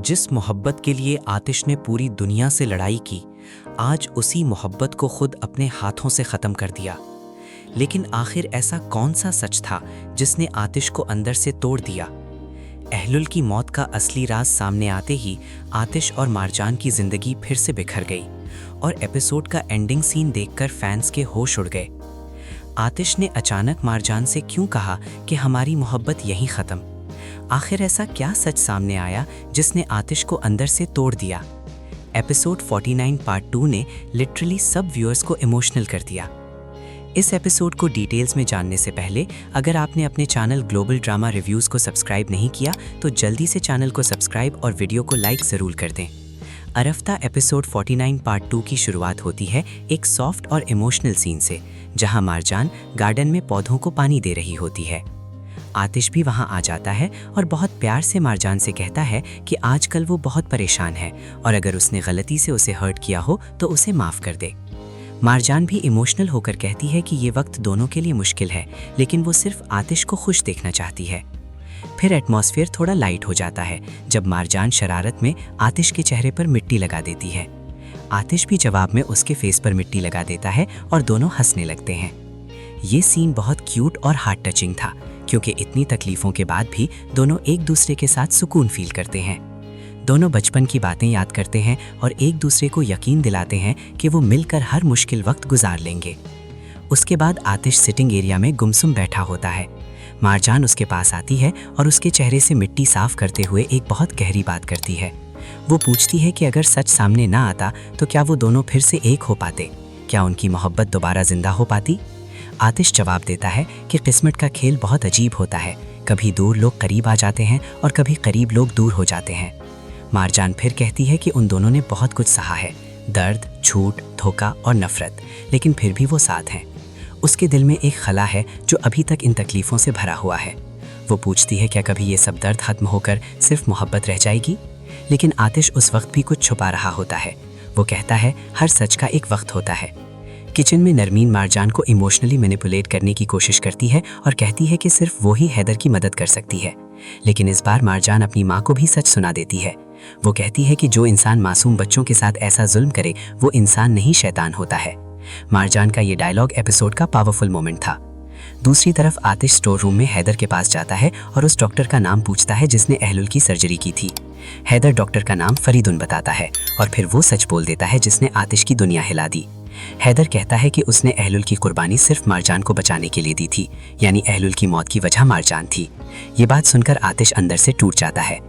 जिस मोहब्बत के लिए आतिश ने पूरी दुनिया से लड़ाई की, आज उसी मोहब्बत को खुद अपने हाथों से ख़त्म कर दिया। लेकिन आखिर ऐसा कौन सा सच था जिसने आतिश को अंदर से तोड़ दिया? अहलुल की मौत का असली राज सामने आते ही आतिश और मारजान की ज़िंदगी फिर से बिखर गई और एपिसोड का एंडिंग सीन देखकर फैंस के होश उड़ गए। आतिश ने अचानक मारजान से क्यों कहा कि हमारी मोहब्बत यहीं ख़त्म? आखिर ऐसा क्या सच सामने आया जिसने आतिश को अंदर से तोड़ दिया? एपिसोड 49 पार्ट 2 ने लिटरली सब व्यूअर्स को इमोशनल कर दिया। इस एपिसोड को डिटेल्स में जानने से पहले अगर आपने अपने चैनल ग्लोबल ड्रामा रिव्यूज़ को सब्सक्राइब नहीं किया तो जल्दी से चैनल को सब्सक्राइब और वीडियो को लाइक ज़रूर कर दें। अरफ्ता एपिसोड 49 पार्ट 2 की शुरुआत होती है एक सॉफ्ट और इमोशनल सीन से, जहां मारजान गार्डन में पौधों को पानी दे रही होती है। आतिश भी वहां आ जाता है और बहुत प्यार से मारजान से कहता है कि आजकल वो बहुत परेशान है और अगर उसने गलती से उसे हर्ट किया हो तो उसे माफ़ कर दे। मारजान भी इमोशनल होकर कहती है कि ये वक्त दोनों के लिए मुश्किल है, लेकिन वो सिर्फ आतिश को खुश देखना चाहती है। फिर एटमॉस्फेयर थोड़ा लाइट हो जाता है जब मारजान शरारत में आतिश के चेहरे पर मिट्टी लगा देती है। आतिश भी जवाब में उसके फेस पर मिट्टी लगा देता है और दोनों हंसने लगते हैं। ये सीन बहुत क्यूट और हार्ट टचिंग था क्योंकि इतनी तकलीफ़ों के बाद भी दोनों एक दूसरे के साथ सुकून फील करते हैं। दोनों बचपन की बातें याद करते हैं और एक दूसरे को यकीन दिलाते हैं कि वो मिलकर हर मुश्किल वक्त गुजार लेंगे। उसके बाद आतिश सिटिंग एरिया में गुमसुम बैठा होता है। मारजान उसके पास आती है और उसके चेहरे से मिट्टी साफ करते हुए एक बहुत गहरी बात करती है। वो पूछती है कि अगर सच सामने ना आता तो क्या वो दोनों फिर से एक हो पाते? क्या उनकी मोहब्बत दोबारा जिंदा हो पाती? आतिश जवाब देता है कि किस्मत का खेल बहुत अजीब होता है, कभी दूर लोग करीब आ जाते हैं और कभी करीब लोग दूर हो जाते हैं। मारजान फिर कहती है कि उन दोनों ने बहुत कुछ सहा है, दर्द, झूठ, धोखा और नफरत, लेकिन फिर भी वो साथ हैं। उसके दिल में एक खला है जो अभी तक इन तकलीफ़ों से भरा हुआ है। वो पूछती है क्या कभी ये सब दर्द खत्म होकर सिर्फ मोहब्बत रह जाएगी? लेकिन आतिश उस वक्त भी कुछ छुपा रहा होता है। वो कहता है हर सच का एक वक्त होता है। किचन में नरमीन मारजान को इमोशनली मैनिपुलेट करने की कोशिश करती है और कहती है कि सिर्फ वो ही हैदर की मदद कर सकती है। लेकिन इस बार मारजान अपनी माँ को भी सच सुना देती है। वो कहती है कि जो इंसान मासूम बच्चों के साथ ऐसा जुल्म करे वो इंसान नहीं शैतान होता है। मारजान का ये डायलॉग एपिसोड का पावरफुल मोमेंट था। दूसरी तरफ आतिश स्टोर रूम में हैदर के पास जाता है और उस डॉक्टर का नाम पूछता है जिसने अहलुल की सर्जरी की थी। हैदर डॉक्टर का नाम फरीदुन बताता है और फिर वो सच बोल देता है जिसने आतिश की दुनिया हिला दी। हैदर कहता है कि उसने अहलुल की कुर्बानी सिर्फ मारजान को बचाने के लिए दी थी, यानी अहलुल की मौत की वजह मारजान थी। ये बात सुनकर आतिश अंदर से टूट जाता है।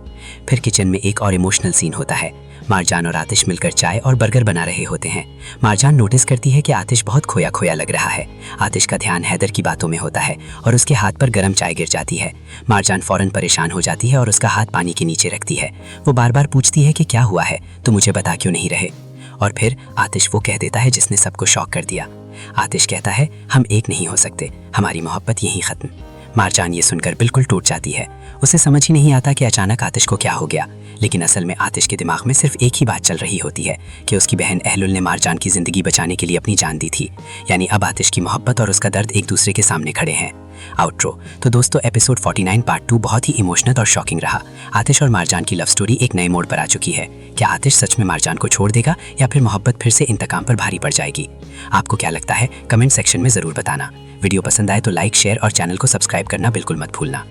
फिर किचन में एक और इमोशनल सीन होता है। मारजान और आतिश मिलकर चाय और बर्गर बना रहे होते हैं। मारजान नोटिस करती है कि आतिश बहुत खोया खोया लग रहा है। आतिश का ध्यान हैदर की बातों में होता है और उसके हाथ पर गर्म चाय गिर जाती है। मारजान फौरन परेशान हो जाती है और उसका हाथ पानी के नीचे रखती है। वो बार बार पूछती है कि क्या हुआ है, तो मुझे बता क्यों नहीं रहे? और फिर आतिश वो कह देता है जिसने सबको शॉक कर दिया। आतिश कहता है हम एक नहीं हो सकते, हमारी मोहब्बत यहीं ख़त्म। मारजान ये सुनकर बिल्कुल टूट जाती है। उसे समझ ही नहीं आता कि अचानक आतिश को क्या हो गया, लेकिन असल में आतिश के दिमाग में सिर्फ एक ही बात चल रही होती है कि उसकी बहन अहलुल ने मारजान की ज़िंदगी बचाने के लिए अपनी जान दी थी। यानी अब आतिश की मोहब्बत और उसका दर्द एक दूसरे के सामने खड़े हैं। आउट्रो। तो दोस्तों एपिसोड 49 पार्ट 2 बहुत ही इमोशनल और शॉकिंग रहा। आतिश और मारजान की लव स्टोरी एक नए मोड़ पर आ चुकी है। क्या आतिश सच में मारजान को छोड़ देगा या फिर मोहब्बत फिर से इंतकाम पर भारी पड़ जाएगी? आपको क्या लगता है कमेंट सेक्शन में ज़रूर बताना। वीडियो पसंद आए तो लाइक, शेयर और चैनल को सब्सक्राइब करना बिल्कुल मत भूलना।